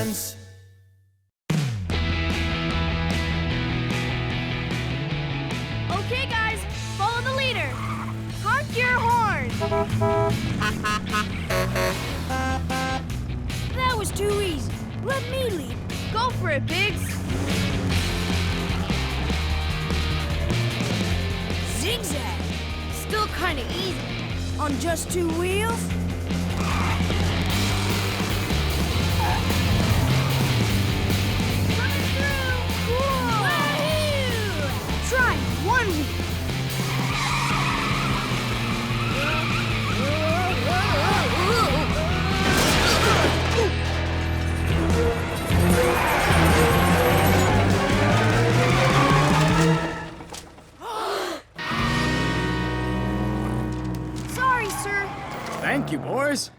citizens. Okay, guys, follow the leader. Honk your horn. That was too easy. Let me lead. Go for it, Biggs. Zigzag. Still kind of easy. On just two wheels? Coming through. Whoa. Wahoo! Try one wheel. Sorry, sir. Thank you, boys.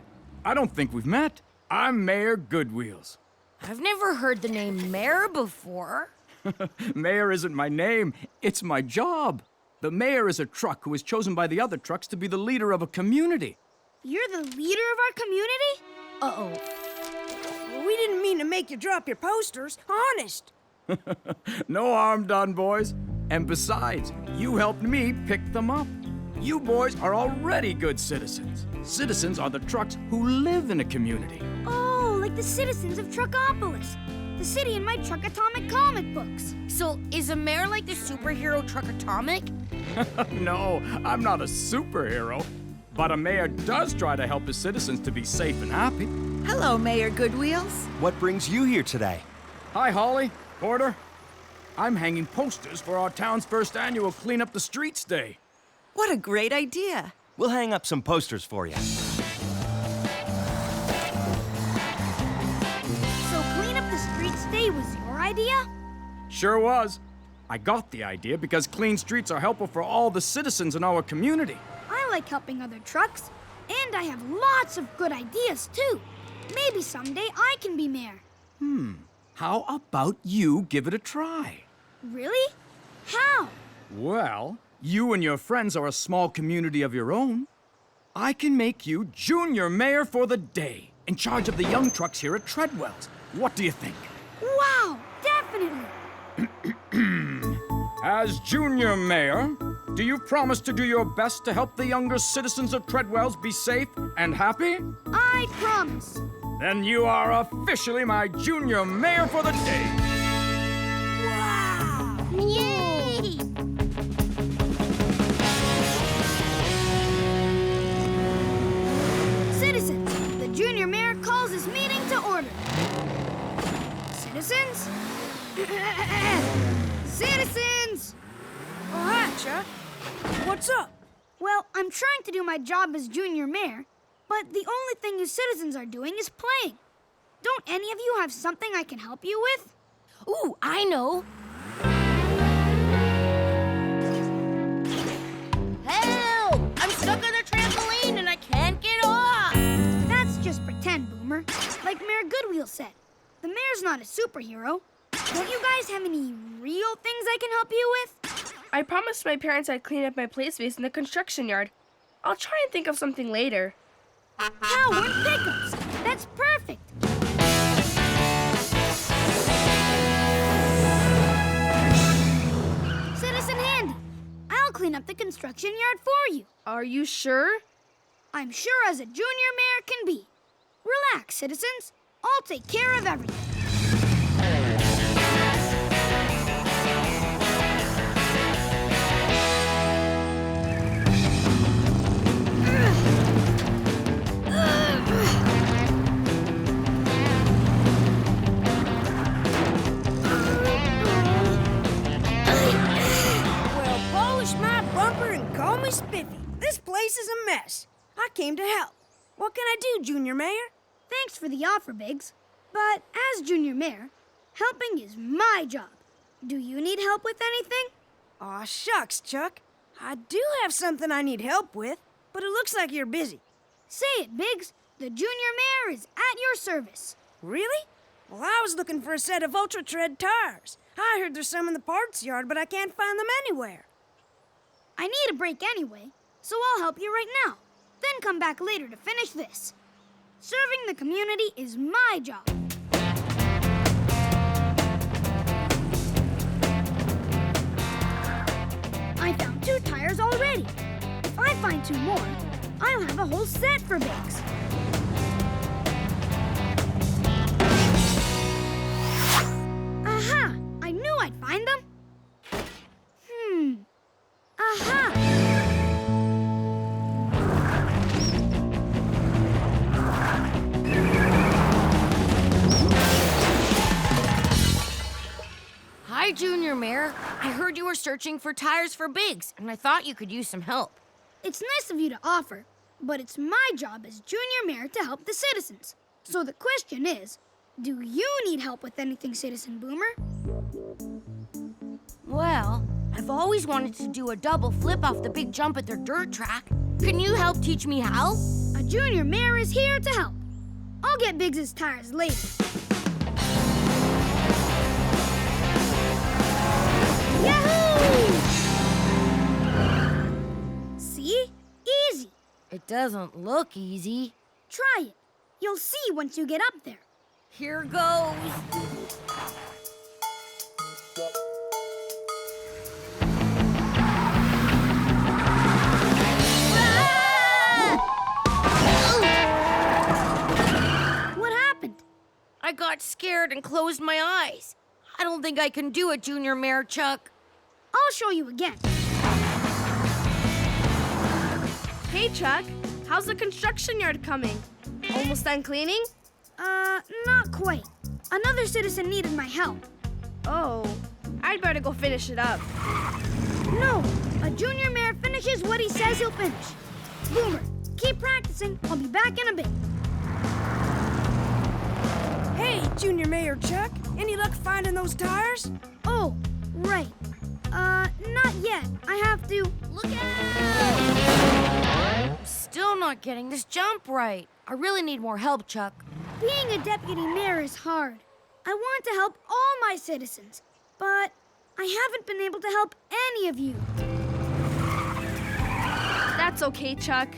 I don't think we've met. I'm Mayor Goodwheels. I've never heard the name mayor before. Mayor isn't my name, it's my job. The mayor is a truck who is chosen by the other trucks to be the leader of a community. You're the leader of our community? Uh-oh. Well, we didn't mean to make you drop your posters. Honest. No harm done, boys. And besides, you helped me pick them up. You boys are already good citizens. Citizens are the trucks who live in a community. Oh, like the citizens of Truckopolis. The city in my Truckatomic comic books. So, is a mayor like the superhero Truckatomic? No, I'm not a superhero. But a mayor does try to help his citizens to be safe and happy. Hello, Mayor Goodwheels. What brings you here today? Hi, Holly, Porter. I'm hanging posters for our town's first annual Clean Up the Streets Day. What a great idea. We'll hang up some posters for you. So Clean Up the Streets Day was your idea? Sure was. I got the idea because clean streets are helpful for all the citizens in our community. I like helping other trucks, and I have lots of good ideas, too. Maybe someday I can be mayor. How about you give it a try? Really? How? Well, you and your friends are a small community of your own. I can make you junior mayor for the day, in charge of the young trucks here at Treadwell's. What do you think? Wow, definitely. As junior mayor, do you promise to do your best to help the younger citizens of Treadwell's be safe and happy? I promise. Then you are officially my junior mayor for the day. Wow! Yay! Citizens, the junior mayor calls this meeting to order. Citizens? Citizens! Oh, hi, Chuck. What's up? Well, I'm trying to do my job as junior mayor, but the only thing you citizens are doing is playing. Don't any of you have something I can help you with? Ooh, I know. Help! I'm stuck on the trampoline and I can't get off. That's just pretend, Boomer. Like Mayor Goodwheels said, the mayor's not a superhero. Don't you guys have any real things I can help you with? I promised my parents I'd clean up my play space in the construction yard. I'll try and think of something later. How weren't pickups? That's perfect. Citizen Handy, I'll clean up the construction yard for you. Are you sure? I'm sure as a junior mayor can be. Relax, citizens. I'll take care of everything. Well, polish my bumper and call me Spiffy. This place is a mess. I came to help. What can I do, Junior Mayor? Thanks for the offer, Biggs. But as junior mayor, helping is my job. Do you need help with anything? Aw, shucks, Chuck. I do have something I need help with, but it looks like you're busy. Say it, Biggs. The junior mayor is at your service. Really? Well, I was looking for a set of Ultra Tread tires. I heard there's some in the parts yard, but I can't find them anywhere. I need a break anyway, so I'll help you right now. Then come back later to finish this. Serving the community is my job. I found 2 tires already. If I find 2 more, I'll have a whole set for Biggs. Aha! I knew I'd find them. Aha! Hi, Junior Mayor. I heard you were searching for tires for Biggs, and I thought you could use some help. It's nice of you to offer, but it's my job as Junior Mayor to help the citizens. So the question is, do you need help with anything, Citizen Boomer? Well, I've always wanted to do a double flip off the big jump at their dirt track. Can you help teach me how? A Junior Mayor is here to help. I'll get Biggs's tires later. Yahoo! See? Easy. It doesn't look easy. Try it. You'll see once you get up there. Here goes. What happened? I got scared and closed my eyes. I don't think I can do it, Junior Mayor Chuck. I'll show you again. Hey, Chuck. How's the construction yard coming? Almost done cleaning? Not quite. Another citizen needed my help. Oh, I'd better go finish it up. No, a Junior Mayor finishes what he says he'll finish. Boomer, keep practicing. I'll be back in a bit. Hey, Junior Mayor Chuck, any luck finding those tires? Oh, right. Not yet. I have to... Look out! I'm still not getting this jump right. I really need more help, Chuck. Being a deputy mayor is hard. I want to help all my citizens, but I haven't been able to help any of you. That's okay, Chuck.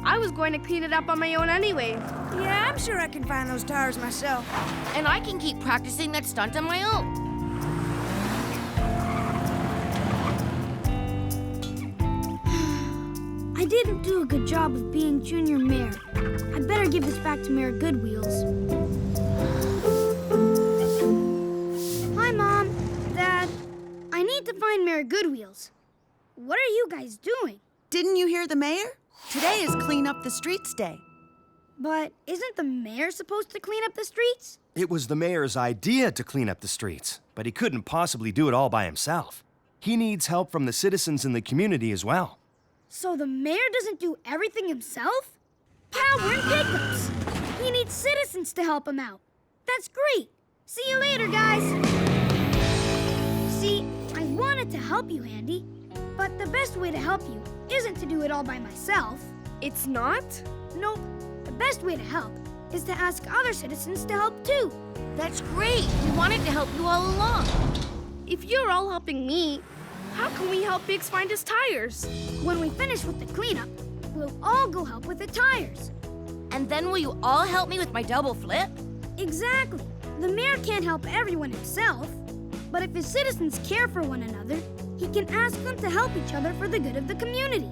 I was going to clean it up on my own anyway. Yeah, I'm sure I can find those tires myself. And I can keep practicing that stunt on my own. I didn't do a good job of being Junior Mayor. I better give this back to Mayor Goodwheels. Hi, Mom. Dad. I need to find Mayor Goodwheels. What are you guys doing? Didn't you hear the mayor? Today is Clean Up the Streets Day. But isn't the mayor supposed to clean up the streets? It was the mayor's idea to clean up the streets, but he couldn't possibly do it all by himself. He needs help from the citizens in the community as well. So the mayor doesn't do everything himself? Power and pickups! He needs citizens to help him out. That's great. See you later, guys. See, I wanted to help you, Andy, but the best way to help you isn't to do it all by myself. It's not? Nope. The best way to help is to ask other citizens to help too. That's great. We wanted to help you all along. If you're all helping me, how can we help Biggs find his tires? When we finish with the cleanup, we'll all go help with the tires. And then will you all help me with my double flip? Exactly. The mayor can't help everyone himself, but if his citizens care for one another, he can ask them to help each other for the good of the community.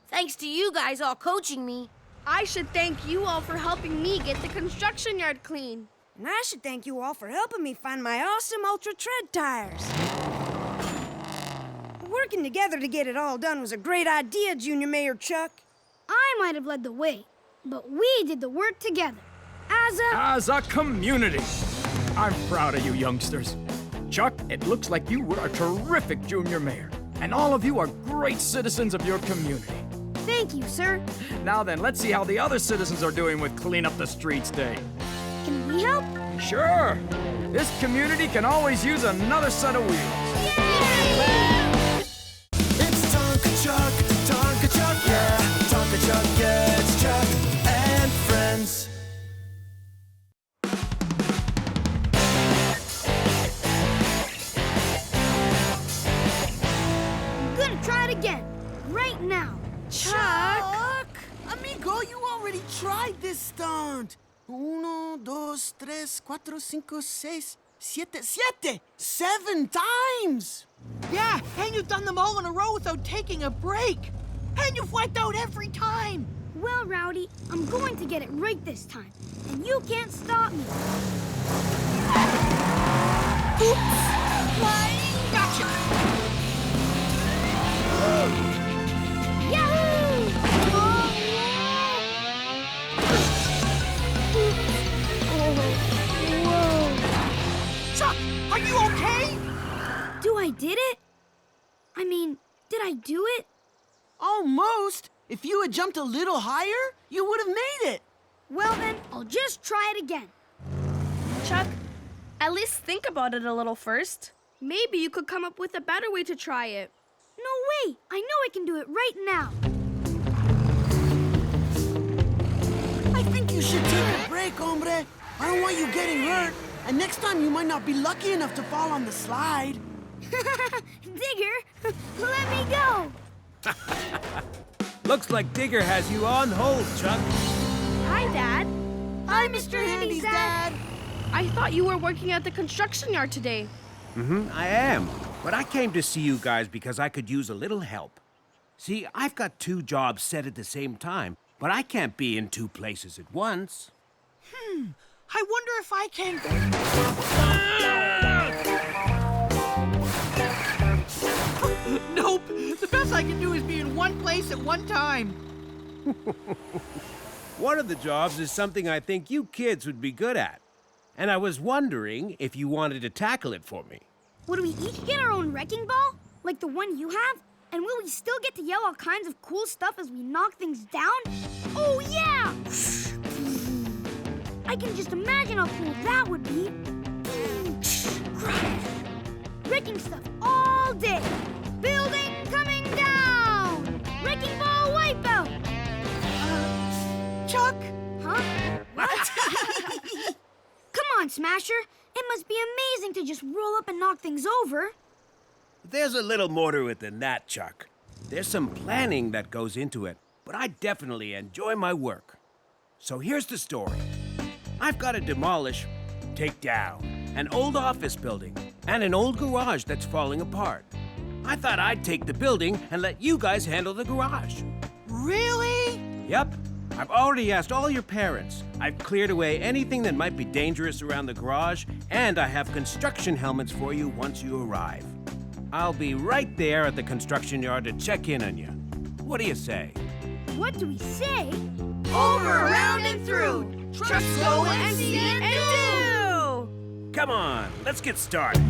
Thanks to you guys all coaching me. I should thank you all for helping me get the construction yard clean. And I should thank you all for helping me find my awesome Ultra Tread tires. Working together to get it all done was a great idea, Junior Mayor Chuck. I might have led the way, but we did the work together. As a community. I'm proud of you youngsters. Chuck, it looks like you were a terrific junior mayor, and all of you are great citizens of your community. Thank you, sir. Now then, let's see how the other citizens are doing with Clean Up the Streets Day. Can we help? Sure. This community can always use another set of wheels. It's Tonka Chuck, yeah. tried this stunt. 1, 2, 3, 4, 5, 6, 7. 7 times! Yeah, and you've done them all in a row without taking a break. And you've wiped out every time. Well, Rowdy, I'm going to get it right this time, and you can't stop me. Oops! Gotcha! Yahoo! Chuck, are you okay? I did it? I mean, did I do it? Almost. If you had jumped a little higher, you would have made it. Well then, I'll just try it again. Chuck, at least think about it a little first. Maybe you could come up with a better way to try it. No way! I know I can do it right now. I think you should take a break, hombre. I don't want you getting hurt. And next time you might not be lucky enough to fall on the slide. Digger, let me go. Looks like Digger has you on hold, Chuck. Hi, Dad. Hi, Mr. Handy's dad. I thought you were working at the construction yard today. I am. But I came to see you guys because I could use a little help. See, I've got 2 jobs set at the same time, but I can't be in 2 places at once. I wonder if I can... Nope. The best I can do is be in one place at one time. One of the jobs is something I think you kids would be good at. And I was wondering if you wanted to tackle it for me. Would we each get our own wrecking ball, like the one you have? And will we still get to yell all kinds of cool stuff as we knock things down? Oh, yeah! I can just imagine how cool that would be. Wrecking stuff all day. Building coming down. Wrecking ball wipeout. Chuck? Huh? What? Come on, Smasher. It must be amazing to just roll up and knock things over. There's a little more to it than that, Chuck. There's some planning that goes into it, but I definitely enjoy my work. So here's the story. I've got to demolish, take down, an old office building and an old garage that's falling apart. I thought I'd take the building and let you guys handle the garage. Really? Yep. I've already asked all your parents. I've cleared away anything that might be dangerous around the garage, and I have construction helmets for you once you arrive. I'll be right there at the construction yard to check in on you. What do you say? What do we say? Over, around, and through. Trucks go and see and do. Come on, let's get started.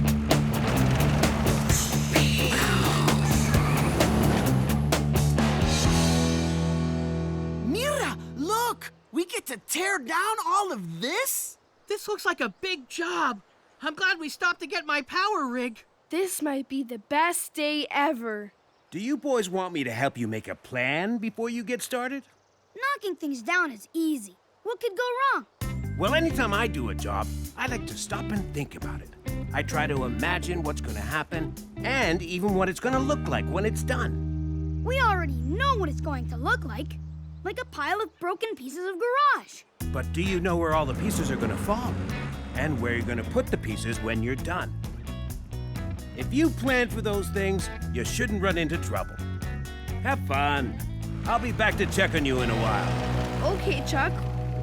Mira, look! We get to tear down all of this? This looks like a big job. I'm glad we stopped to get my power rig. This might be the best day ever. Do you boys want me to help you make a plan before you get started? Knocking things down is easy. What could go wrong? Well, anytime I do a job, I like to stop and think about it. I try to imagine what's going to happen and even what it's going to look like when it's done. We already know what it's going to look like a pile of broken pieces of garage. But do you know where all the pieces are going to fall? And where you're going to put the pieces when you're done? If you plan for those things, you shouldn't run into trouble. Have fun. I'll be back to check on you in a while. Okay, Chuck.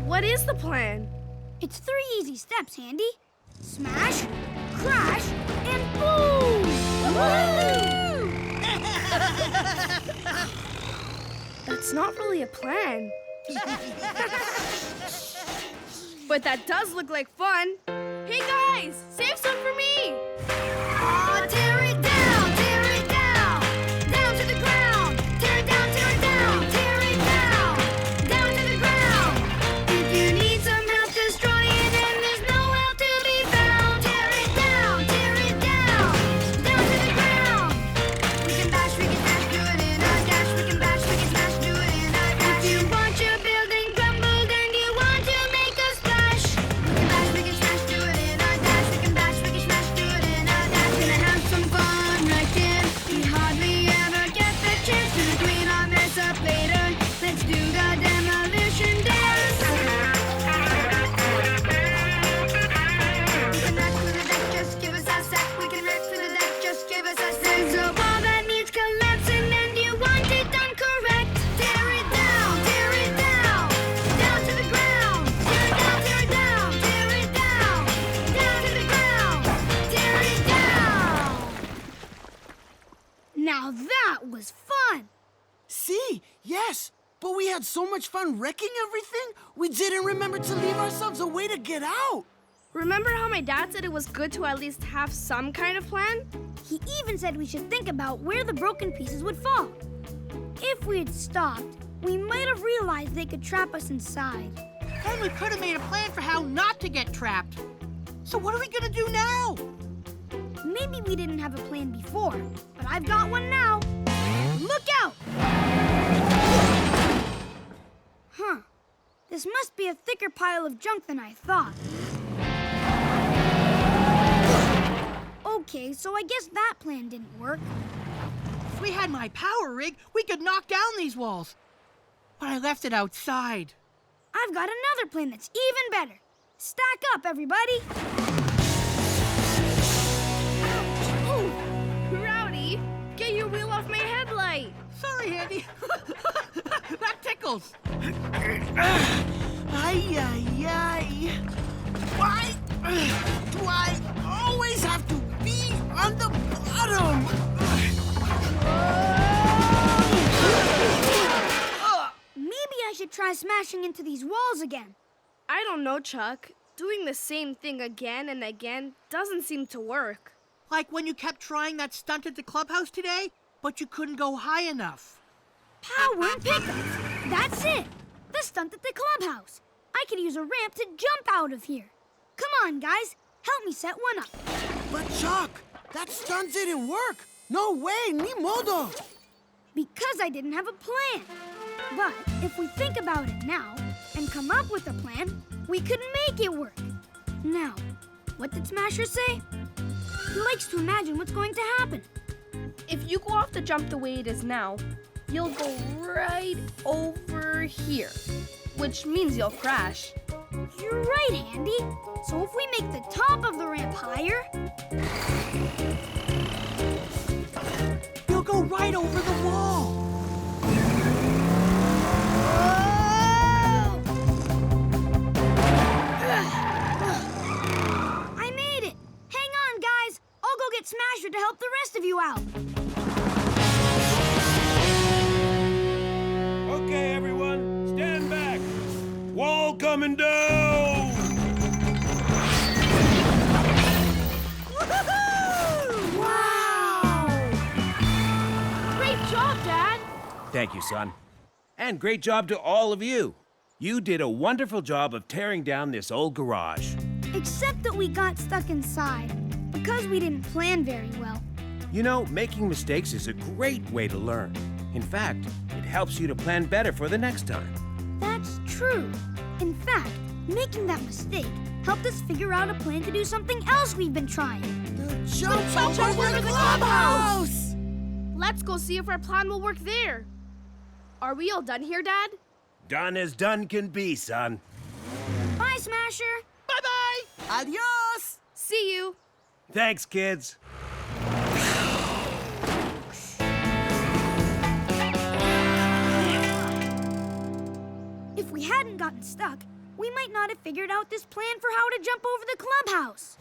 What is the plan? It's 3 easy steps, Handy. Smash, crash, and boom! That's not really a plan. But that does look like fun. Hey guys, save some for me! Aw, tear it down, tear it down! Down to the ground! Tear it down, tear it down! Tear it down! Down to the ground! If you need some help destroying it, there's no help to be found! Tear it down, tear it down! Down to the ground! We can bash, we can smash, do it in a dash. We can bash, we can smash, do it in a dash. If you want your building crumbled and you want to make a splash, we can bash, we can smash, do it in a dash. We can bash, we can smash. was fun. See, yes, but we had so much fun wrecking everything, we didn't remember to leave ourselves a way to get out. Remember how my dad said it was good to at least have some kind of plan? He even said we should think about where the broken pieces would fall. If we had stopped, we might have realized they could trap us inside. And we could have made a plan for how not to get trapped. So what are we gonna do now? Maybe we didn't have a plan before, but I've got one now. Look out! Huh. This must be a thicker pile of junk than I thought. Okay, so I guess that plan didn't work. If we had my power rig, we could knock down these walls. But I left it outside. I've got another plan that's even better. Stack up, everybody. Rowdy, get your wheel off my headlight. Sorry, Andy. That tickles. Ay, ay, ay. Why do I always have to be on the bottom? Maybe I should try smashing into these walls again. I don't know, Chuck. Doing the same thing again and again doesn't seem to work. Like when you kept trying that stunt at the clubhouse today, but you couldn't go high enough. Power and pickups. That's it. The stunt at the clubhouse. I could use a ramp to jump out of here. Come on, guys. Help me set one up. But Chuck, that stunt didn't work. No way, ni modo. Because I didn't have a plan. But if we think about it now and come up with a plan, we could make it work. Now, what did Smasher say? He likes to imagine what's going to happen. If you go off the jump the way it is now, you'll go right over here, which means you'll crash. You're right, Handy. So if we make the top of the ramp higher, You'll go right over the wall. I made it. Hang on, guys. I'll go get Smasher to help the rest of you out. Okay, everyone, stand back. Wall coming down! Wow! Great job, Dad! Thank you, son. And great job to all of you. You did a wonderful job of tearing down this old garage. Except that we got stuck inside because we didn't plan very well. You know, making mistakes is a great way to learn. In fact, it helps you to plan better for the next time. That's true. In fact, making that mistake helped us figure out a plan to do something else we've been trying. Jump over the clubhouse! Let's go see if our plan will work there. Are we all done here, Dad? Done as done can be, son. Bye, Smasher. Bye-bye. Adios! See you. Thanks, kids. If we hadn't gotten stuck, we might not have figured out this plan for how to jump over the clubhouse.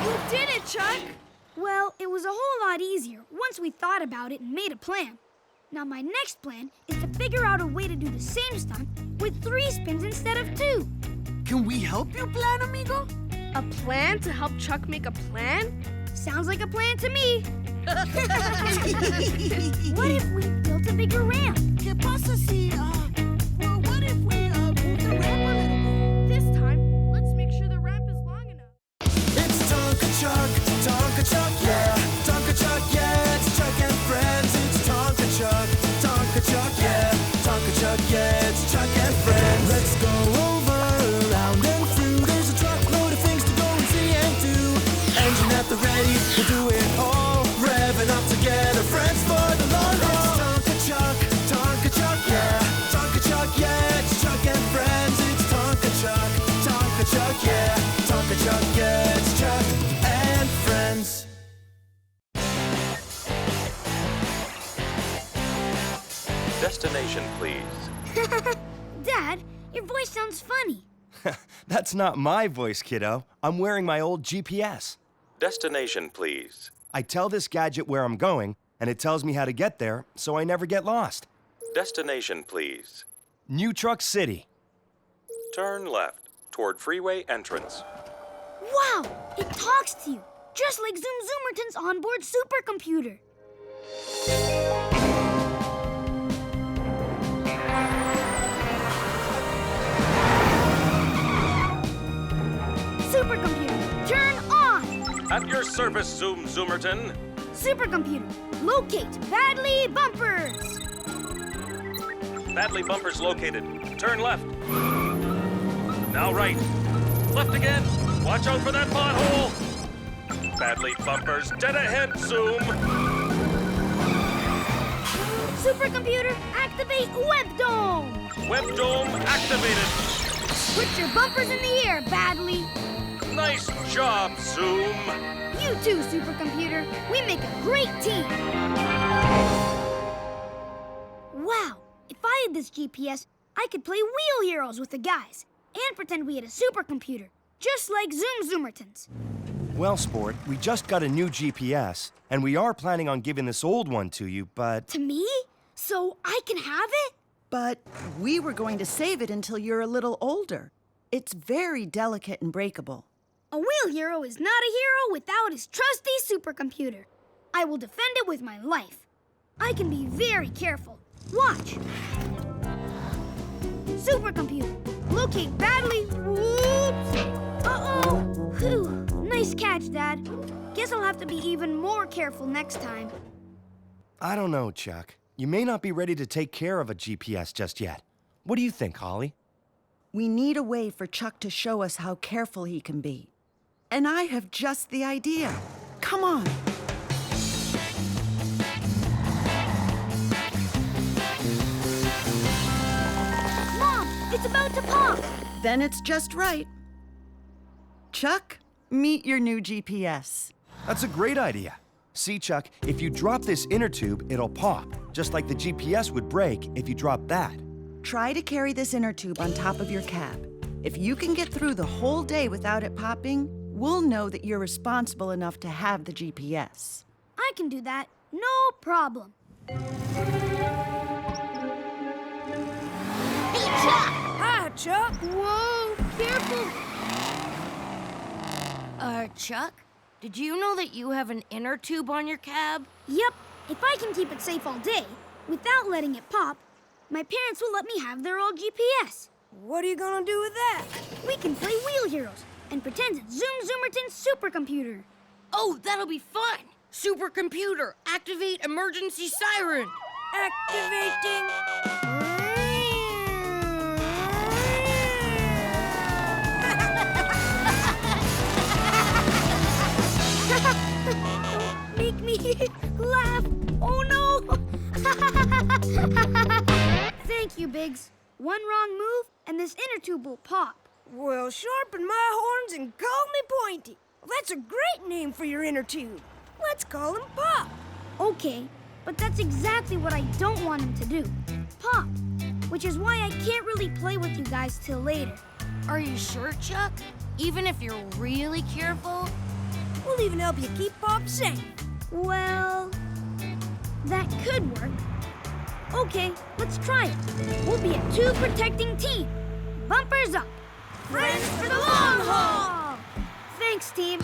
You did it, Chuck! Well, it was a whole lot easier once we thought about it and made a plan. Now my next plan is to figure out a way to do the same stunt with 3 spins instead of 2. Can we help you plan, amigo? A plan to help Chuck make a plan? Sounds like a plan to me. What if we built a bigger ramp? ¿Qué pasa si, well, what if we, move the ramp a little bit? This time, let's make sure the ramp is long enough. It's Tonka Chuck, yeah. Tonka Chuck, yeah. It's Chuck and friends. It's Tonka Chuck, yeah. Tonka Chuck, yeah. It's Chuck and friends. Let's go over, around and through. There's a truckload of things to go and see and do. Engine at the ready, we'll do it all. Revving up together, friends for the long haul. It's Tonka Chuck, yeah. Tonka Chuck, yeah. It's Chuck and friends. It's Tonka Chuck, yeah. Tonka Chuck, yeah. It's Chuck and friends. Destination, please. Dad, your voice sounds funny. That's not my voice, kiddo. I'm wearing my old GPS. Destination, please. I tell this gadget where I'm going, and it tells me how to get there, so I never get lost. Destination, please. New Truck City. Turn left toward freeway entrance. Wow, it talks to you, just like Zoom Zoomerton's onboard supercomputer. Supercomputer, turn on! At your service, Zoom Zoomerton. Supercomputer, locate badly bumpers! Badly bumpers located. Turn left. Now right. Left again. Watch out for that pothole. Badly bumpers dead ahead, Zoom. Supercomputer, activate Web Dome! Web Dome activated. Put your bumpers in the air, badly. Nice job, Zoom. You too, Supercomputer. We make a great team. Wow, if I had this GPS, I could play Wheel Heroes with the guys and pretend we had a supercomputer, just like Zoom Zoomerton's. Well, Sport, we just got a new GPS, and we are planning on giving this old one to you, but... To me? So I can have it? But we were going to save it until you're a little older. It's very delicate and breakable. A Wheel Hero is not a hero without his trusty supercomputer. I will defend it with my life. I can be very careful. Watch. Supercomputer, locate badly. Whoops. Uh-oh. Whew. Nice catch, Dad. Guess I'll have to be even more careful next time. I don't know, Chuck. You may not be ready to take care of a GPS just yet. What do you think, Holly? We need a way for Chuck to show us how careful he can be. And I have just the idea. Come on. Mom, it's about to pop. Then it's just right. Chuck, meet your new GPS. That's a great idea. See, Chuck, if you drop this inner tube, it'll pop, just like the GPS would break if you dropped that. Try to carry this inner tube on top of your cab. If you can get through the whole day without it popping, we'll know that you're responsible enough to have the GPS. I can do that. No problem. Hey, Chuck! Hi, Chuck. Whoa, careful. Chuck, did you know that you have an inner tube on your cab? Yep, if I can keep it safe all day without letting it pop, my parents will let me have their old GPS. What are you gonna do with that? We can play Wheel Heroes and pretend it's Zoom Zoomerton's supercomputer. Oh, that'll be fun! Supercomputer, activate emergency siren! Activating. Don't make me laugh. Oh no! Thank you, Biggs. One wrong move, and this inner tube will pop. Well, sharpen my horns and call me Pointy. That's a great name for your inner tube. Let's call him Pop. Okay, but that's exactly what I don't want him to do. Pop. Which is why I can't really play with you guys till later. Are you sure, Chuck? Even if you're really careful? We'll even help you keep Pop safe. Well, that could work. Okay, let's try it. We'll be a two-protecting team. Bumpers up. Friends for the long haul! Thanks, team.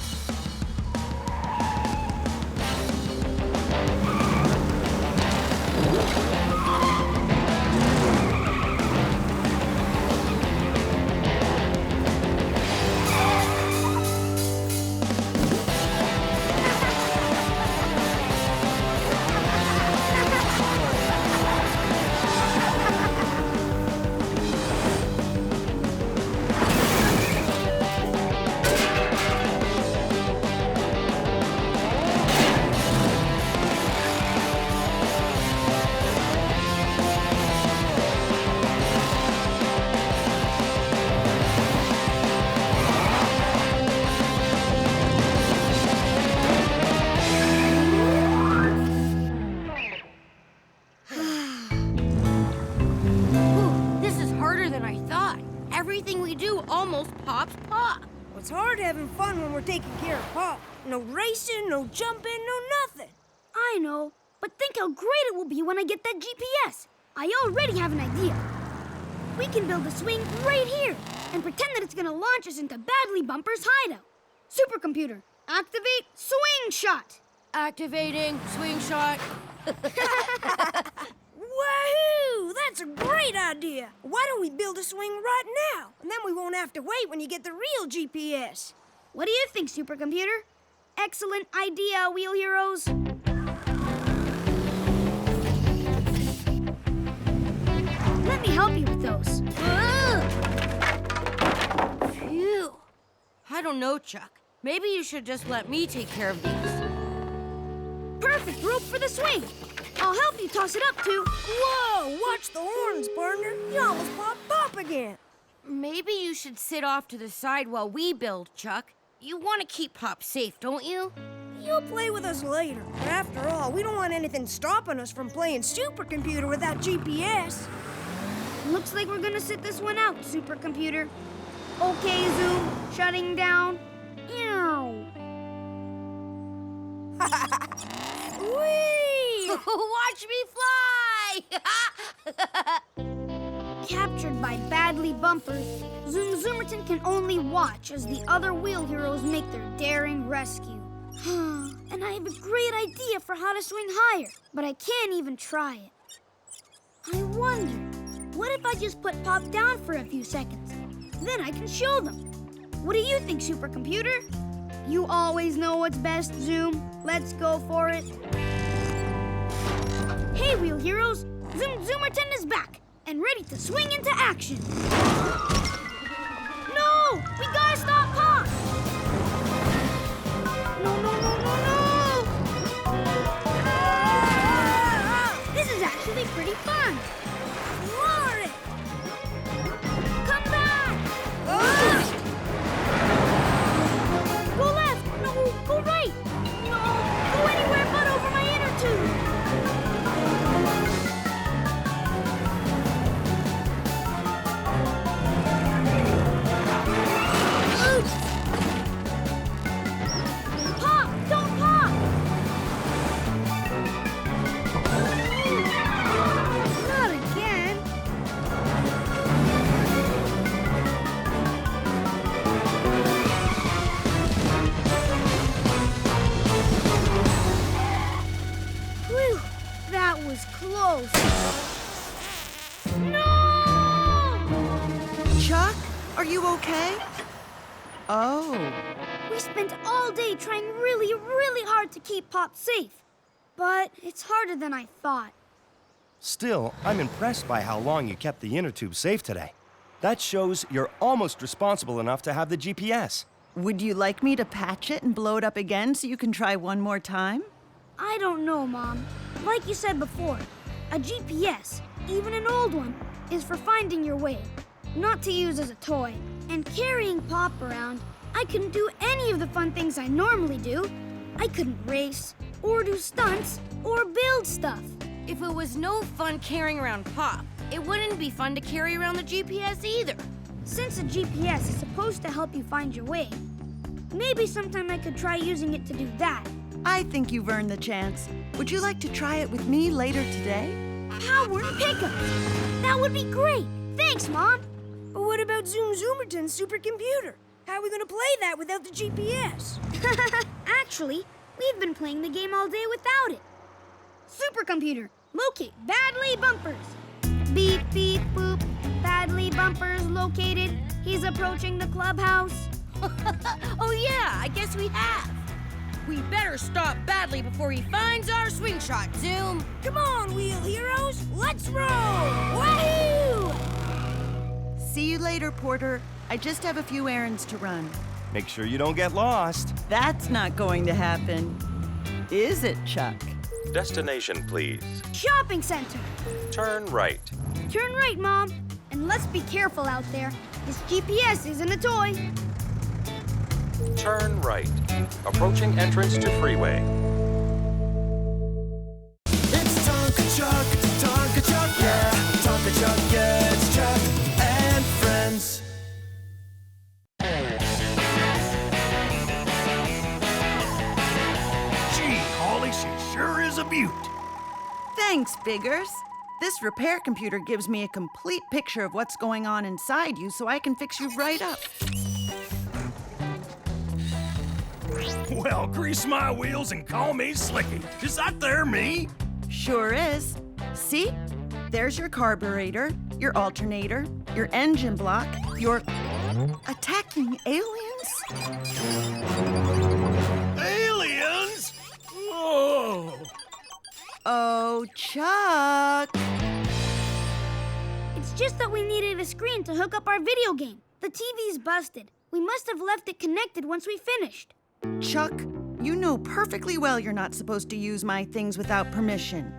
It's hard having fun when we're taking care of Pop. No racing, no jumping, no nothing. I know, but think how great it will be when I get that GPS. I already have an idea. We can build a swing right here and pretend that it's gonna launch us into Badly Bumper's hideout. Supercomputer, activate swing shot. Activating swing shot. Wahoo! That's a great idea. Why don't we build a swing right now? And then we won't have to wait when you get the real GPS. What do you think, Supercomputer? Excellent idea, Wheel Heroes. Let me help you with those. Phew. I don't know, Chuck. Maybe you should just let me take care of these. Perfect rope for the swing. I'll help you toss it up, too. Whoa! Watch the horns, partner. You almost popped Pop again. Maybe you should sit off to the side while we build, Chuck. You want to keep Pop safe, don't you? You'll play with us later. But after all, we don't want anything stopping us from playing Supercomputer without GPS. Looks like we're gonna sit this one out, Supercomputer. Okay, Zoom, shutting down. Ew. Whee! Watch me fly! Captured by Badly Bumpers, Zoom Zoomerton can only watch as the other Wheel Heroes make their daring rescue. And I have a great idea for how to swing higher, but I can't even try it. I wonder, what if I just put Pop down for a few seconds? Then I can show them. What do you think, Supercomputer? You always know what's best, Zoom. Let's go for it. Hey, Wheel Heroes! Zoom Zoomerton is back and ready to swing into action. No! We gotta stop Pop! No, no, no, no, no! This is actually pretty fun. Roar it! Come back! Go left! No, go right! No, go anywhere but over my inner tube! Oops! Pop! Don't pop! Not again. Whew, that was close. No! Chuck, are you okay? Oh. We spent all day trying really, really hard to keep Pop safe. But it's harder than I thought. Still, I'm impressed by how long you kept the inner tube safe today. That shows you're almost responsible enough to have the GPS. Would you like me to patch it and blow it up again so you can try one more time? I don't know, Mom. Like you said before, a GPS, even an old one, is for finding your way, not to use as a toy. And carrying Pop around, I couldn't do any of the fun things I normally do. I couldn't race, or do stunts, or build stuff. If it was no fun carrying around Pop, it wouldn't be fun to carry around the GPS either. Since a GPS is supposed to help you find your way, maybe sometime I could try using it to do that. I think you've earned the chance. Would you like to try it with me later today? Power and pickups! That would be great! Thanks, Mom! But what about Zoom Zoomerton's supercomputer? How are we gonna play that without the GPS? Actually, we've been playing the game all day without it. Supercomputer, locate Badly Bumpers. Beep, beep, boop. Badly Bumpers located. He's approaching the clubhouse. Oh yeah, I guess we have. We better stop Badly before he finds our swing shot, Zoom. Come on, Wheel Heroes, let's roll! Wahoo! See you later, Porter. I just have a few errands to run. Make sure you don't get lost. That's not going to happen. Is it, Chuck? Destination, please. Shopping center. Turn right. Turn right, Mom. And let's be careful out there. This GPS isn't a toy. Turn right. Approaching entrance to freeway. It's Tonka Chuck, yeah. Tonka Chuck, yeah. It's Chuck and friends. as a beaut. Thanks, Biggers. This repair computer gives me a complete picture of what's going on inside you so I can fix you right up. Well, grease my wheels and call me Slicky. Is that there me? Sure is. See? There's your carburetor, your alternator, your engine block, your attacking aliens? Aliens? Whoa! Oh, Chuck. It's just that we needed a screen to hook up our video game. The TV's busted. We must have left it connected once we finished. Chuck, you know perfectly well you're not supposed to use my things without permission.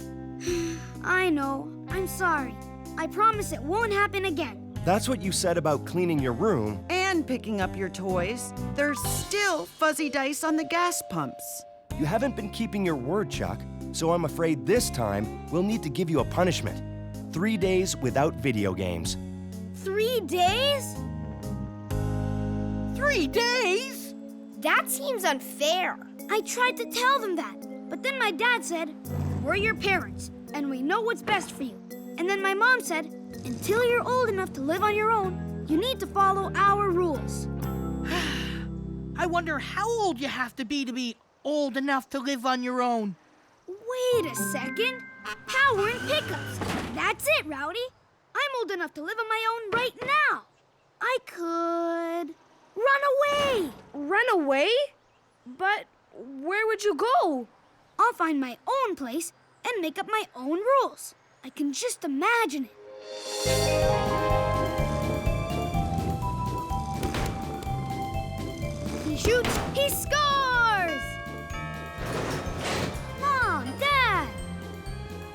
I know. I'm sorry. I promise it won't happen again. That's what you said about cleaning your room. And picking up your toys. There's still fuzzy dice on the gas pumps. You haven't been keeping your word, Chuck, so I'm afraid this time we'll need to give you a punishment. 3 days without video games. 3 days? 3 days? That seems unfair. I tried to tell them that, but then my dad said, "We're your parents, and we know what's best for you." And then my mom said, "Until you're old enough to live on your own, you need to follow our rules." I wonder how old you have to be old enough to live on your own. Wait a second. Power and pickups. That's it, Rowdy. I'm old enough to live on my own right now. I could run away. Run away? But where would you go? I'll find my own place and make up my own rules. I can just imagine it. He shoots, he scores! Mom, Dad!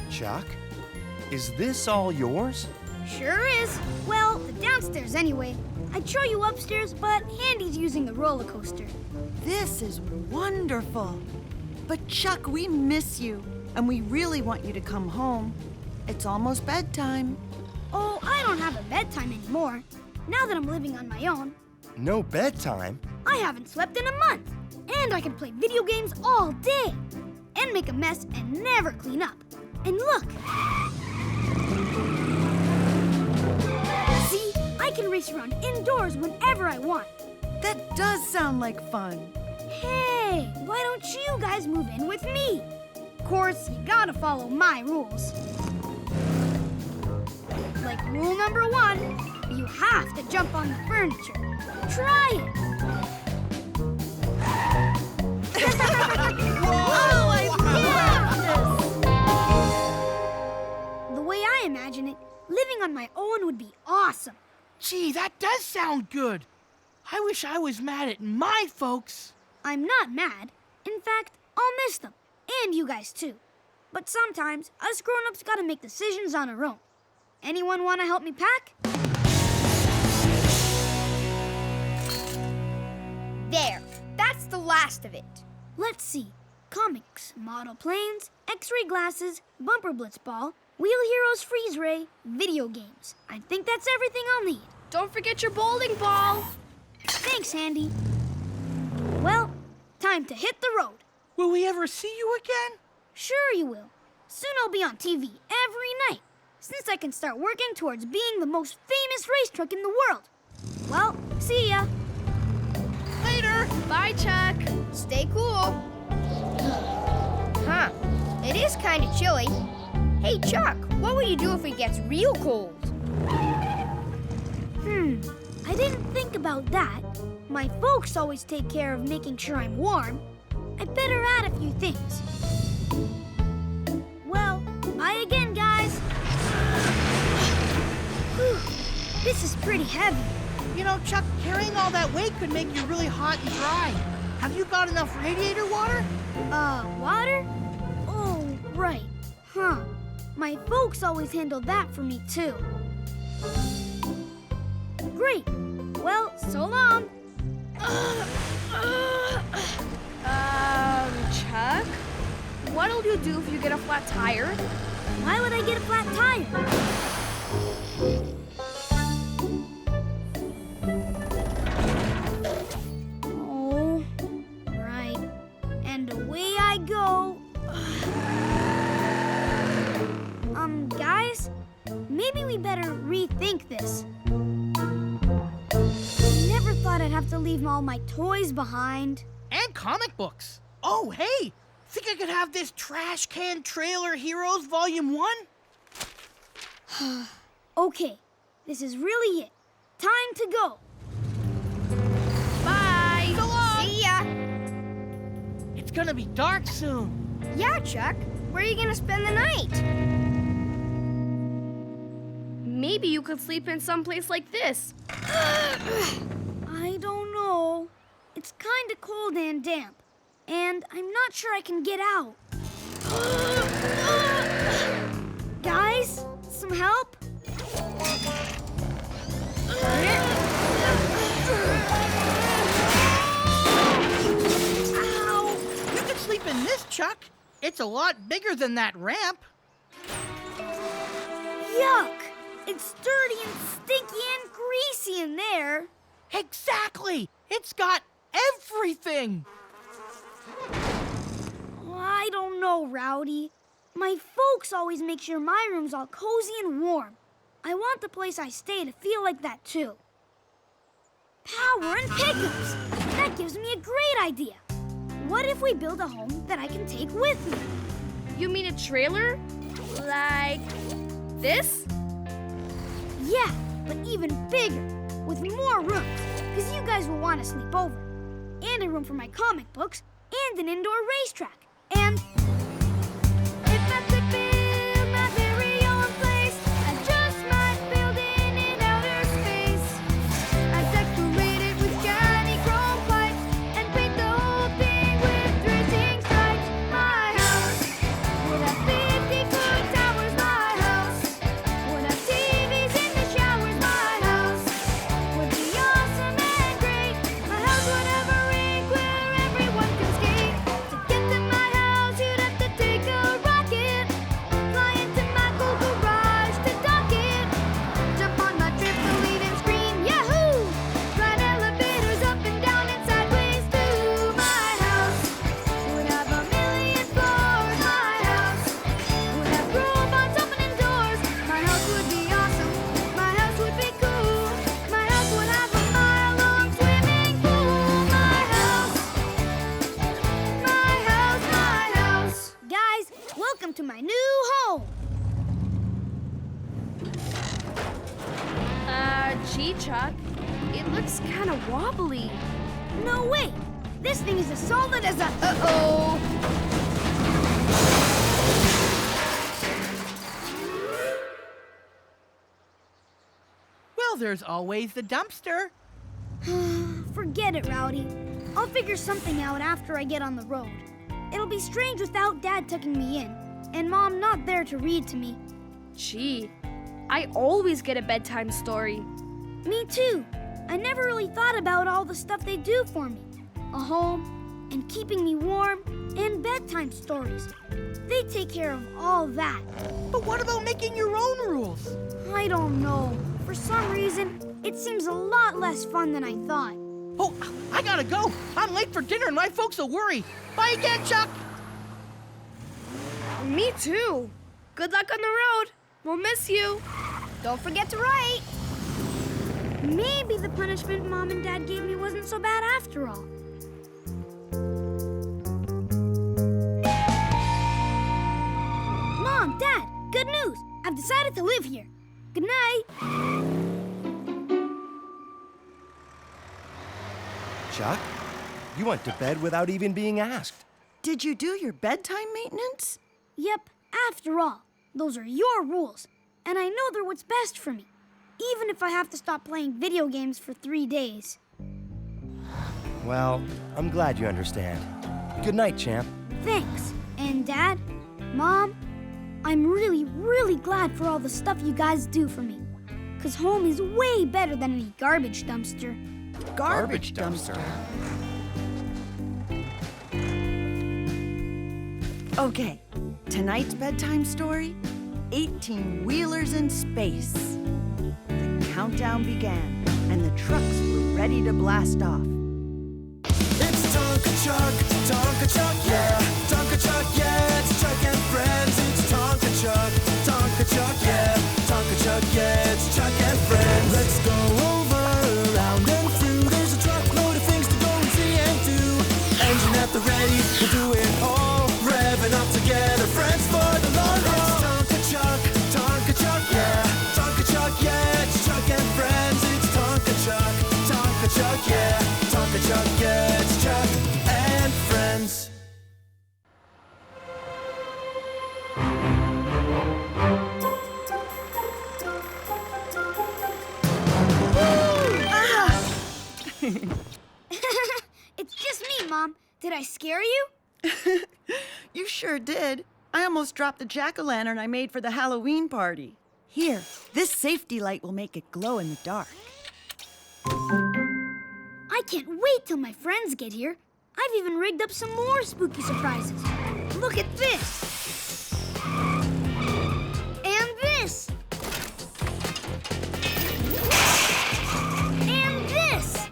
Chuck, is this all yours? Sure is. Well, the downstairs anyway. I'd show you upstairs, but Handy's using the roller coaster. This is wonderful. But Chuck, we miss you, and we really want you to come home. It's almost bedtime. Oh, I don't have a bedtime anymore. Now that I'm living on my own, No bedtime? I haven't slept in a month. And I can play video games all day. And make a mess and never clean up. And look! See? I can race around indoors whenever I want. That does sound like fun. Hey, why don't you guys move in with me? Of course, you gotta follow my rules. Like rule number 1, you have to jump on the furniture. Try it! Oh, I love this! The way I imagine it, living on my own would be awesome. Gee, that does sound good. I wish I was mad at my folks. I'm not mad. In fact, I'll miss them. And you guys too. But sometimes, us grown-ups gotta make decisions on our own. Anyone wanna help me pack? There. That's the last of it. Let's see. Comics, model planes, X-ray glasses, bumper blitz ball, Wheel Heroes freeze ray, video games. I think that's everything I'll need. Don't forget your bowling ball. Thanks, Handy. Well, time to hit the road. Will we ever see you again? Sure you will. Soon I'll be on TV every night, since I can start working towards being the most famous race truck in the world. Well, see ya. Later. Bye, Chuck. Stay cool. Huh. It is kind of chilly. Hey, Chuck, what will you do if it gets real cold? I didn't think about that. My folks always take care of making sure I'm warm. I better add a few things. Well, bye again, guys. Whew, this is pretty heavy. You know, Chuck, carrying all that weight could make you really hot and dry. Have you got enough radiator water? Water? Oh, right. Huh. My folks always handle that for me, too. Great. Well, so long. Chuck? What'll you do if you get a flat tire? Why would I get a flat tire? Oh, right. And away I go. really better rethink this. Never thought I'd have to leave all my toys behind. And comic books. Oh, hey! Think I could have this Trash Can Trailer Heroes Volume 1? Okay, this is really it. Time to go. Bye. So long! See ya. It's gonna be dark soon. Yeah, Chuck. Where are you gonna spend the night? Maybe you could sleep in some place like this. I don't know. It's kind of cold and damp, and I'm not sure I can get out. Guys, some help? Ow! You could sleep in this, Chuck. It's a lot bigger than that ramp. Yuck! It's dirty and stinky and greasy in there. Exactly! It's got everything! I don't know, Rowdy. My folks always make sure my room's all cozy and warm. I want the place I stay to feel like that, too. Power and pickups! That gives me a great idea. What if we build a home that I can take with me? You mean a trailer? Like this? Yeah, but even bigger, with more rooms, because you guys will want to sleep over. And a room for my comic books, and an indoor racetrack. And if I could build my very own place, I just might build it in outer space. I'd decorate it with shiny chrome pipes and paint the whole thing with racing stripes. My house would have 50-foot towers. My house would have TVs in the showers. My house would be awesome and great. My house would have a rink where everyone can skate. To get to my house, you'd have to take a rocket, fly into my cool garage to dock it, jump on my trampoline and scream Yahoo! Ride elevators up and down and sideways too. My house would have a million floors. My house would have robots opening doors. My house would be awesome. My house would be cool. My house would have a mile-long swimming pool. My house. My house, my house. Guys, welcome to my new home. Gee, Chuck, it looks kind of wobbly. No way. This thing is as solid as a... Uh-oh. Well, there's always the dumpster. Forget it, Rowdy. I'll figure something out after I get on the road. It'll be strange without Dad tucking me in, and Mom not there to read to me. Gee, I always get a bedtime story. Me too. I never really thought about all the stuff they do for me. A home, and keeping me warm, and bedtime stories. They take care of all that. But what about making your own rules? I don't know. For some reason, it seems a lot less fun than I thought. Oh, I gotta go. I'm late for dinner and my folks will worry. Bye again, Chuck. Me too. Good luck on the road. We'll miss you. Don't forget to write. Maybe the punishment Mom and Dad gave me wasn't so bad after all. Mom, Dad, good news. I've decided to live here. Good night. Chuck, you went to bed without even being asked. Did you do your bedtime maintenance? Yep, after all, those are your rules, and I know they're what's best for me, even if I have to stop playing video games for 3 days. Well, I'm glad you understand. Good night, champ. Thanks. And Dad, Mom, I'm really, really glad for all the stuff you guys do for me. 'Cause home is way better than any garbage dumpster. Garbage dumpster. Okay, tonight's bedtime story, 18-wheelers in space. The countdown began, and the trucks were ready to blast off. It's Tonka Chuck, yeah. Tonka Chuck, yeah. It's Chuck and friends. It's Tonka Chuck, yeah. Tonka Chuck, yeah. It's just me, Mom. Did I scare you? You sure did. I almost dropped the jack-o'-lantern I made for the Halloween party. Here, this safety light will make it glow in the dark. I can't wait till my friends get here. I've even rigged up some more spooky surprises. Look at this. And this. And this.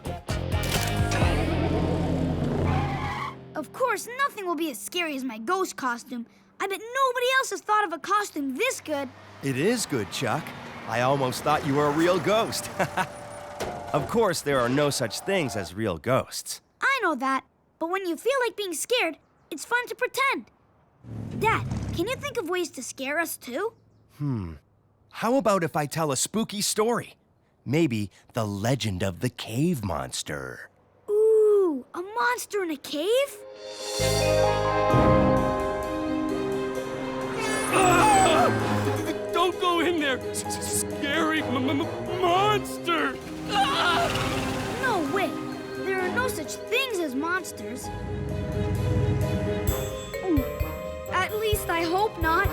Of course, nothing will be as scary as my ghost costume. I bet nobody else has thought of a costume this good. It is good, Chuck. I almost thought you were a real ghost. Of course, there are no such things as real ghosts. I know that, but when you feel like being scared, it's fun to pretend. Dad, can you think of ways to scare us too? How about if I tell a spooky story? Maybe the legend of the cave monster. Ooh, a monster in a cave? Don't go in there! Scary monster! No way. There are no such things as monsters. At least I hope not.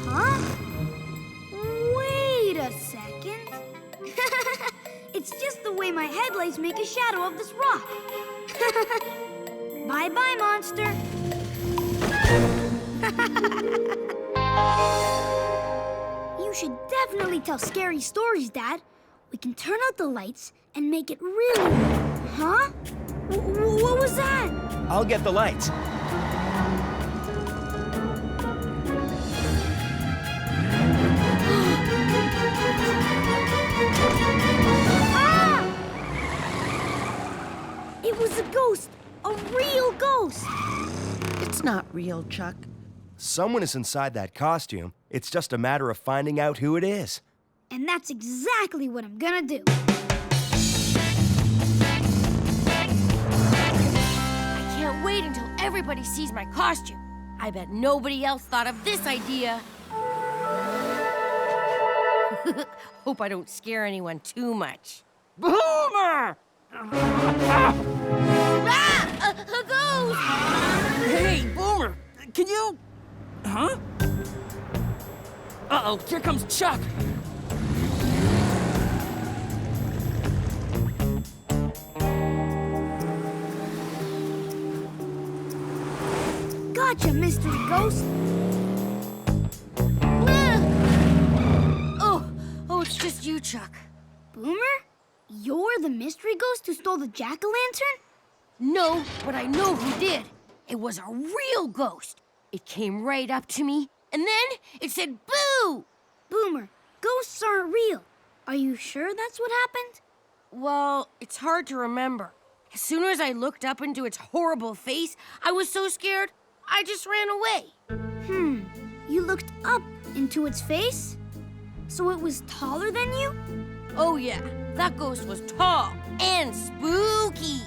Huh? Wait a second. It's just the way my headlights make a shadow of this rock. Bye-bye, monster. You should definitely tell scary stories, Dad. We can turn out the lights and make it really... Huh? What was that? I'll get the lights. Ah! It was a ghost. A real ghost. It's not real, Chuck. Someone is inside that costume. It's just a matter of finding out who it is. And that's exactly what I'm gonna do. I can't wait until everybody sees my costume. I bet nobody else thought of this idea. Hope I don't scare anyone too much. Boomer! A ghost! Hey, Boomer! Can you... Huh? Uh-oh, here comes Chuck. Gotcha, mystery ghost. Oh, it's just you, Chuck. Boomer? You're the mystery ghost who stole the jack-o'-lantern? No, but I know who did. It was a real ghost. It came right up to me, and then it said, boo! Boomer, ghosts aren't real. Are you sure that's what happened? Well, it's hard to remember. As soon as I looked up into its horrible face, I was so scared, I just ran away. You looked up into its face? So it was taller than you? Oh yeah, that ghost was tall and spooky.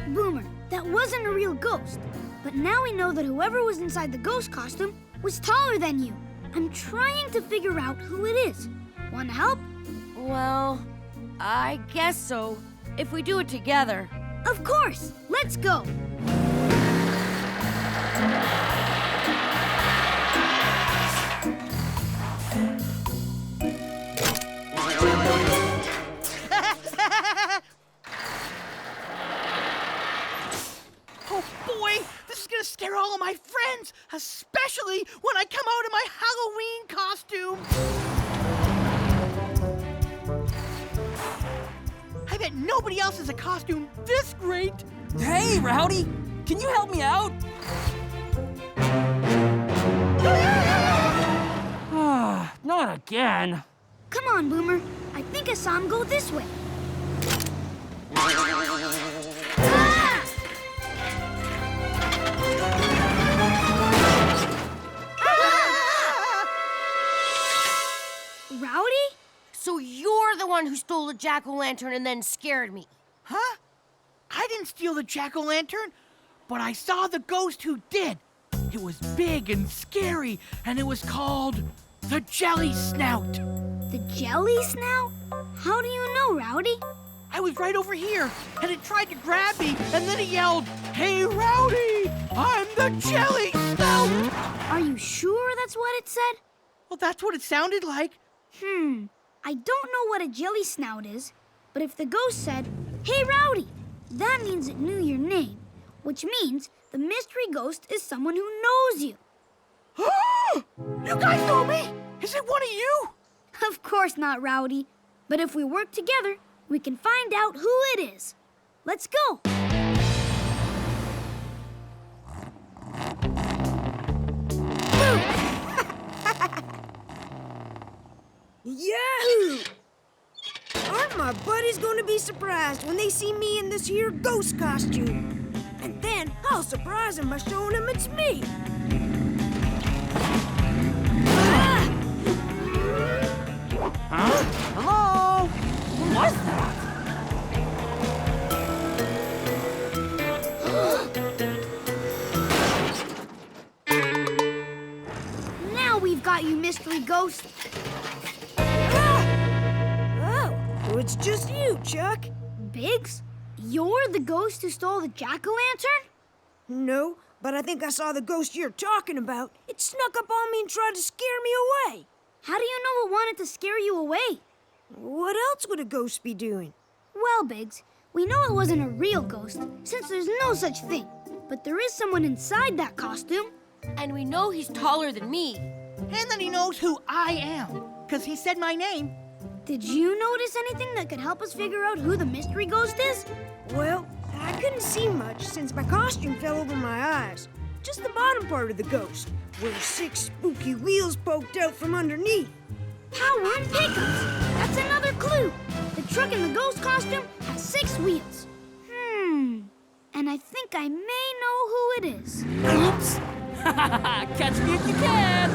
Boomer, that wasn't a real ghost. But now we know that whoever was inside the ghost costume was taller than you. I'm trying to figure out who it is. Want to help? Well, I guess so. If we do it together. Of course. Let's go. Oh boy, this is gonna scare all of my friends, especially when I come out in my Halloween costume. I bet nobody else has a costume this great. Hey, Rowdy! Can you help me out? Not again. Come on, Boomer. I think I saw him go this way. Ah! Rowdy? So you're the one who stole the jack-o'-lantern and then scared me. Huh? I didn't steal the jack-o'-lantern, but I saw the ghost who did. It was big and scary, and it was called the Jelly Snout. The jelly snout? How do you know, Rowdy? I was right over here, and it tried to grab me, and then it yelled, "Hey, Rowdy, I'm the Jelly Snout!" Are you sure that's what it said? Well, that's what it sounded like. I don't know what a jelly snout is, but if the ghost said, "Hey, Rowdy," that means it knew your name, which means the mystery ghost is someone who knows you. You guys know me? Is it one of you? Of course not, Rowdy. But if we work together, we can find out who it is. Let's go. Yahoo! Aren't my buddies gonna be surprised when they see me in this here ghost costume? And then I'll surprise them by showing them it's me. Hello? Who was that? Now we've got you, mystery ghost. Oh, it's just you, Chuck. Biggs, you're the ghost who stole the jack-o'-lantern? No, but I think I saw the ghost you're talking about. It snuck up on me and tried to scare me away. How do you know it wanted to scare you away? What else would a ghost be doing? Well, Biggs, we know it wasn't a real ghost, since there's no such thing. But there is someone inside that costume. And we know he's taller than me. And then he knows who I am, because he said my name. Did you notice anything that could help us figure out who the mystery ghost is? Well, I couldn't see much since my costume fell over my eyes. Just the bottom part of the ghost, where 6 spooky wheels poked out from underneath. Power and pickups. That's another clue. The truck in the ghost costume has 6 wheels. And I think I may know who it is. Oops! Catch me if you can!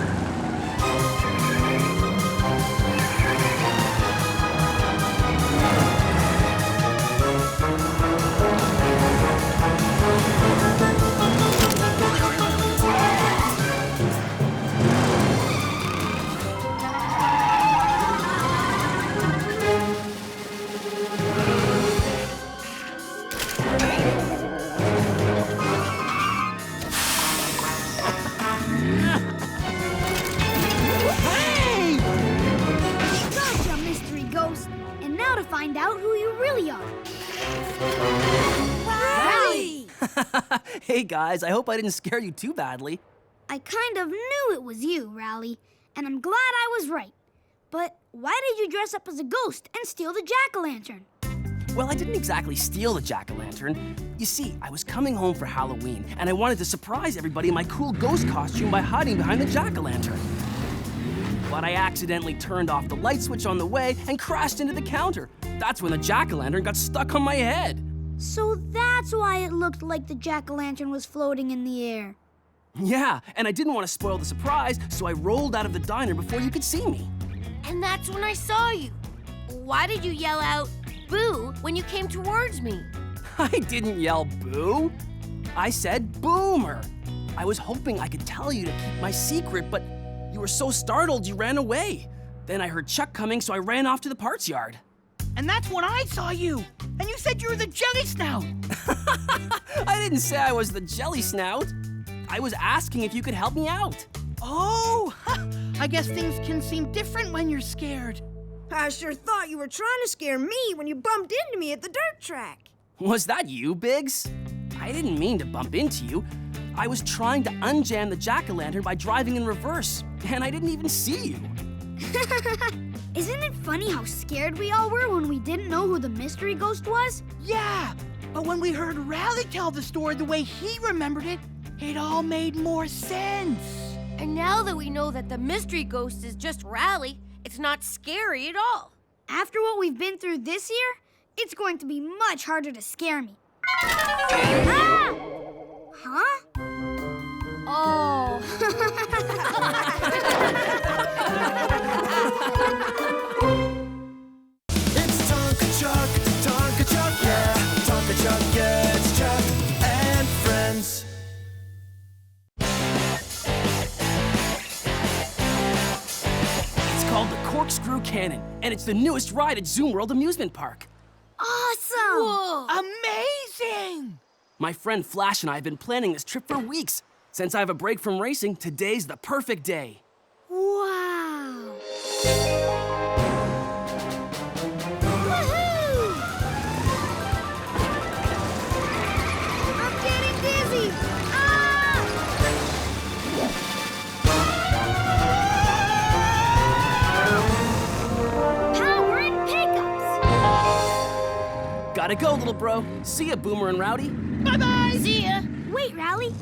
Gotcha, mystery ghost. And now to find out who you really are. Rally! Hey guys, I hope I didn't scare you too badly. I kind of knew it was you, Rally, and I'm glad I was right. But why did you dress up as a ghost and steal the jack-o'-lantern? Well, I didn't exactly steal the jack-o'-lantern. You see, I was coming home for Halloween, and I wanted to surprise everybody in my cool ghost costume by hiding behind the jack-o'-lantern. But I accidentally turned off the light switch on the way and crashed into the counter. That's when the jack-o'-lantern got stuck on my head. So that's why it looked like the jack-o'-lantern was floating in the air. Yeah, and I didn't want to spoil the surprise, so I rolled out of the diner before you could see me. And that's when I saw you. Why did you yell out, "Boo," when you came towards me? I didn't yell boo. I said boomer. I was hoping I could tell you to keep my secret, but you were so startled you ran away. Then I heard Chuck coming, so I ran off to the parts yard. And that's when I saw you. And you said you were the Jelly Snout. I didn't say I was the Jelly Snout. I was asking if you could help me out. Oh, I guess things can seem different when you're scared. I sure thought you were trying to scare me when you bumped into me at the dirt track. Was that you, Biggs? I didn't mean to bump into you. I was trying to unjam the jack-o'-lantern by driving in reverse, and I didn't even see you. Isn't it funny how scared we all were when we didn't know who the mystery ghost was? Yeah, but when we heard Rally tell the story the way he remembered it, it all made more sense. And now that we know that the mystery ghost is just Rally, it's not scary at all. After what we've been through this year, it's going to be much harder to scare me. Ah! Huh? Oh. It's Tonka Chuck, yeah. Tonka Chuck, yeah, it's Chuck and friends. corkscrew cannon, and it's the newest ride at Zoom World Amusement Park. Awesome! Whoa! Amazing! My friend Flash and I have been planning this trip for weeks. Since I have a break from racing, today's the perfect day. Wow! Woohoo! I'm getting dizzy! Ah! Power and pickups! Gotta go, little bro. See ya, Boomer and Rowdy. Bye-bye! See ya! Wait, Rowley.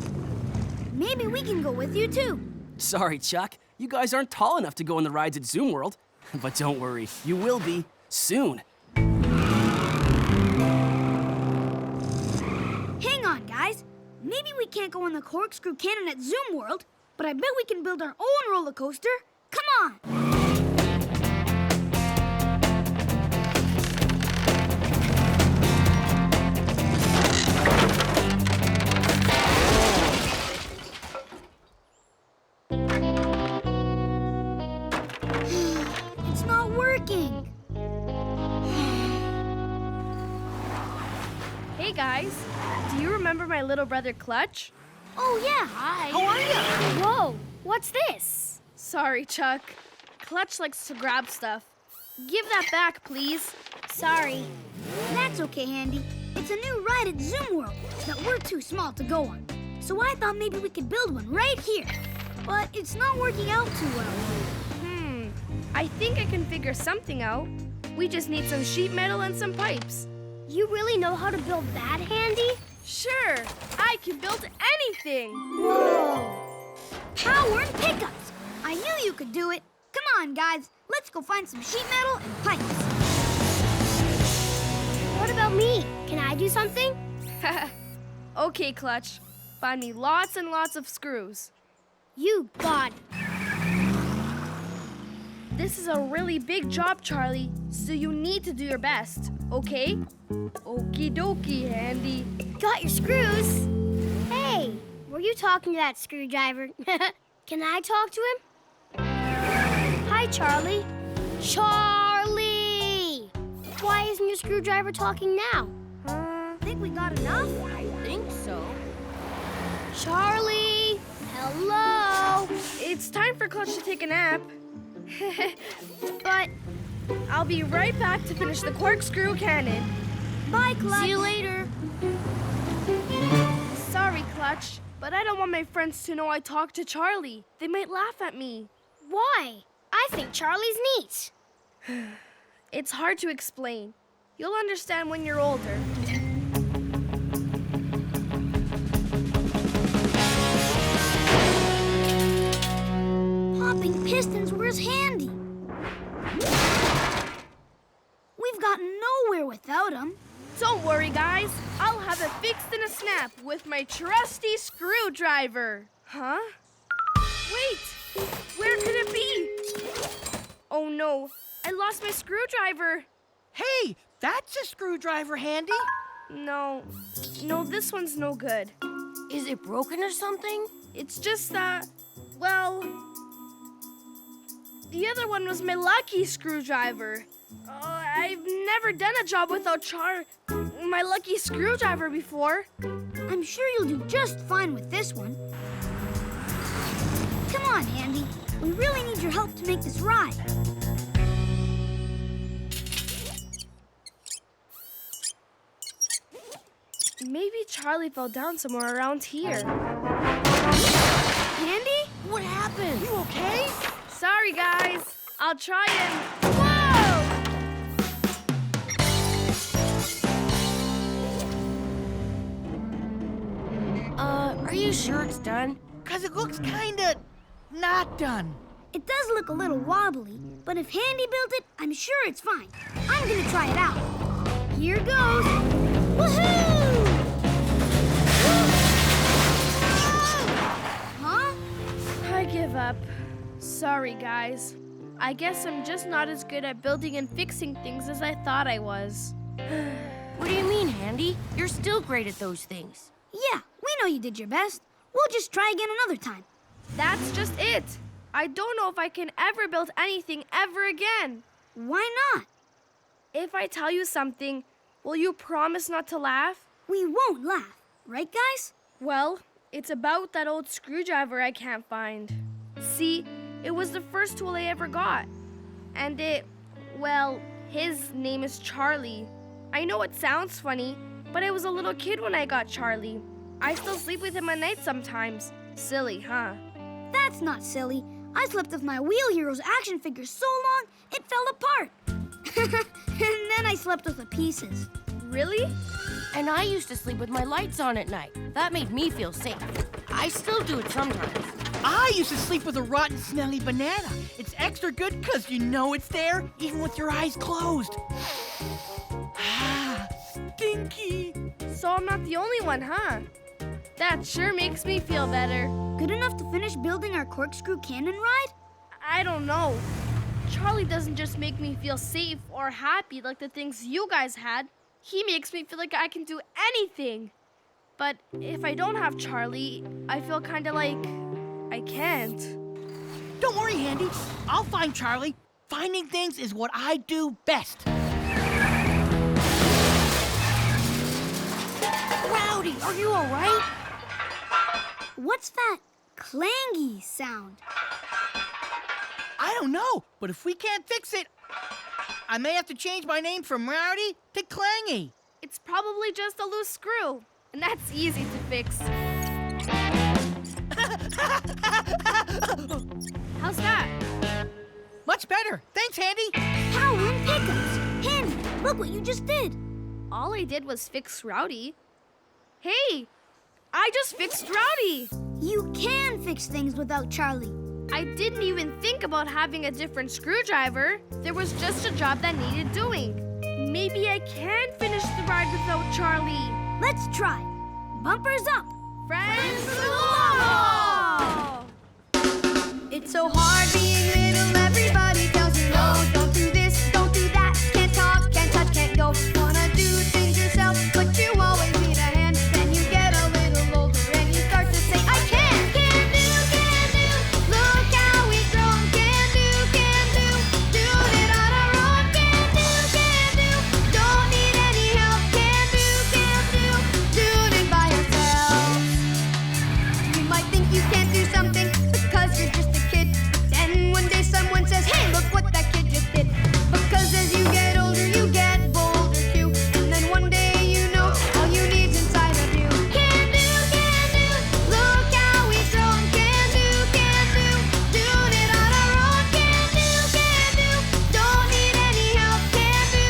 Maybe we can go with you too. Sorry, Chuck. You guys aren't tall enough to go on the rides at Zoom World. But don't worry, you will be soon. Hang on, guys. Maybe we can't go on the corkscrew cannon at Zoom World, but I bet we can build our own roller coaster. Come on! It's not working. Hey guys, do you remember my little brother Clutch? Oh, yeah. Hi. How are you? Whoa, what's this? Sorry, Chuck. Clutch likes to grab stuff. Give that back, please. Sorry. That's okay, Handy. It's a new ride at Zoom World that we're too small to go on. So I thought maybe we could build one right here. But it's not working out too well. I think I can figure something out. We just need some sheet metal and some pipes. You really know how to build that, Handy? Sure, I can build anything. Whoa! Power and pickups. I knew you could do it. Come on, guys. Let's go find some sheet metal and pipes. What about me? Can I do something? Okay, Clutch. Find me lots and lots of screws. You got it. This is a really big job, Charlie, so you need to do your best, okay? Okie dokie, Handy. Got your screws. Hey, were you talking to that screwdriver? Can I talk to him? Hi, Charlie. Charlie! Why isn't your screwdriver talking now? Think we got enough? I think so. Charlie! Hello! It's time for Clutch to take a nap. But I'll be right back to finish the corkscrew cannon. bye, Clutch. See you later. Sorry, Clutch, but I don't want my friends to know I talked to Charlie. They might laugh at me. Why? I think Charlie's neat. It's hard to explain. You'll understand when you're older. Popping pistons where's Handy? We've gotten nowhere without him. Don't worry, guys. I'll have it fixed in a snap with my trusty screwdriver. Huh? Wait! Where could it be? Oh no, I lost my screwdriver. Hey, that's a screwdriver, Handy. No, this one's no good. Is it broken or something? It's just that, well, the other one was my lucky screwdriver. I've never done a job without my lucky screwdriver before. I'm sure you'll do just fine with this one. Come on, Handy. We really need your help to make this ride. Maybe Charlie fell down somewhere around here. Handy? What happened? You okay? Sorry, guys. I'll try and... Whoa! Are you sure it's done? 'Cause it looks kinda not done. It does look a little wobbly, but if Handy built it, I'm sure it's fine. I'm gonna try it out. Here goes. Woohoo! Huh? I give up. Sorry, guys. I guess I'm just not as good at building and fixing things as I thought I was. What do you mean, Handy? You're still great at those things. Yeah, we know you did your best. We'll just try again another time. That's just it. I don't know if I can ever build anything ever again. Why not? If I tell you something, will you promise not to laugh? We won't laugh, right, guys? Well, it's about that old screwdriver I can't find. See, it was the first tool I ever got. And his name is Charlie. I know it sounds funny, but I was a little kid when I got Charlie. I still sleep with him at night sometimes. Silly, huh? That's not silly. I slept with my Wheel Heroes action figure so long, it fell apart. And then I slept with the pieces. Really? And I used to sleep with my lights on at night. That made me feel safe. I still do it sometimes. I used to sleep with a rotten, smelly banana. It's extra good because you know it's there, even with your eyes closed. Ah, stinky. So I'm not the only one, huh? That sure makes me feel better. Good enough to finish building our corkscrew cannon ride? I don't know. Charlie doesn't just make me feel safe or happy like the things you guys had. He makes me feel like I can do anything. But if I don't have Charlie, I feel kind of like I can't. Don't worry, Handy. I'll find Charlie. Finding things is what I do best. Rowdy, are you all right? What's that clangy sound? I don't know, but if we can't fix it, I may have to change my name from Rowdy to Clangy. It's probably just a loose screw, and that's easy to fix. How's that? Much better. Thanks, Handy. Power and pickups. Handy, look what you just did. All I did was fix Rowdy. Hey, I just fixed Rowdy. You can fix things without Charlie. I didn't even think about having a different screwdriver. There was just a job that needed doing. Maybe I can finish the ride without Charlie. Let's try. Bumpers up. Friends along! It's so hard being little, everybody tells you no. Don't do this, don't do that. Can't talk, can't touch, can't go. Wanna do things yourself, but you always need a hand. Then you get a little older and you start to say, I can do. Look how we've grown. Can do. Doing it on our own. Can do. Don't need any help. Can do. Doing it by ourselves. You might think you can't do something because you're just a kid. Then one day someone says, hey, look what that kid just did. Because as you get older, you get bolder too. And then one day you know all you need's inside of you. Can do. Look how we've grown. Can do. Doing it on our own. Can do. Don't need any help. Can do.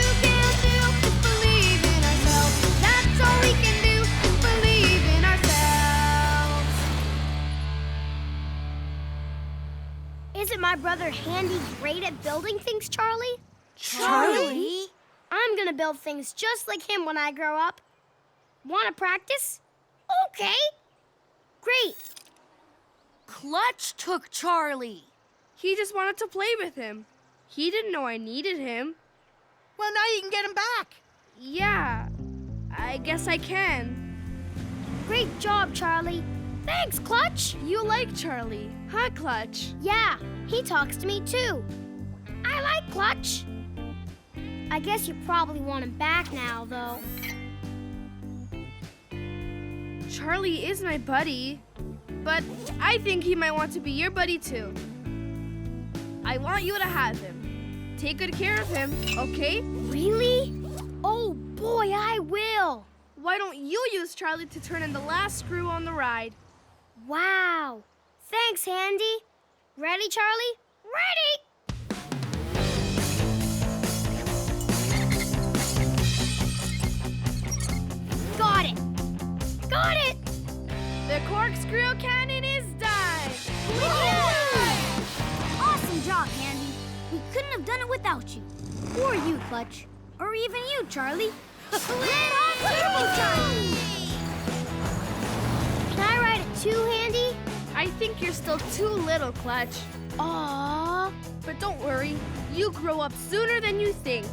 Just believe in ourselves. That's all we can do. Just believe in ourselves. Isn't my brother Handy great at building things, Charlie? Charlie? I'm gonna build things just like him when I grow up. Wanna practice? Okay. Great. Clutch took Charlie. He just wanted to play with him. He didn't know I needed him. Well, now you can get him back. Yeah, I guess I can. Great job, Charlie. Thanks, Clutch. You like Charlie, huh, Clutch? Yeah, he talks to me too. I like Clutch. I guess you probably want him back now, though. Charlie is my buddy, but I think he might want to be your buddy too. I want you to have him. Take good care of him, okay? Really? Oh boy, I will. Why don't you use Charlie to turn in the last screw on the ride? Wow. Thanks, Handy. Ready, Charlie? Ready! Got it! Got it! The corkscrew cannon is done! Awesome job, Handy. We couldn't have done it without you. Or you, Clutch. Or even you, Charlie. Red hot turbo time! Can I ride it too, Handy? I think you're still too little, Clutch. Aww. But don't worry, you grow up sooner than you think.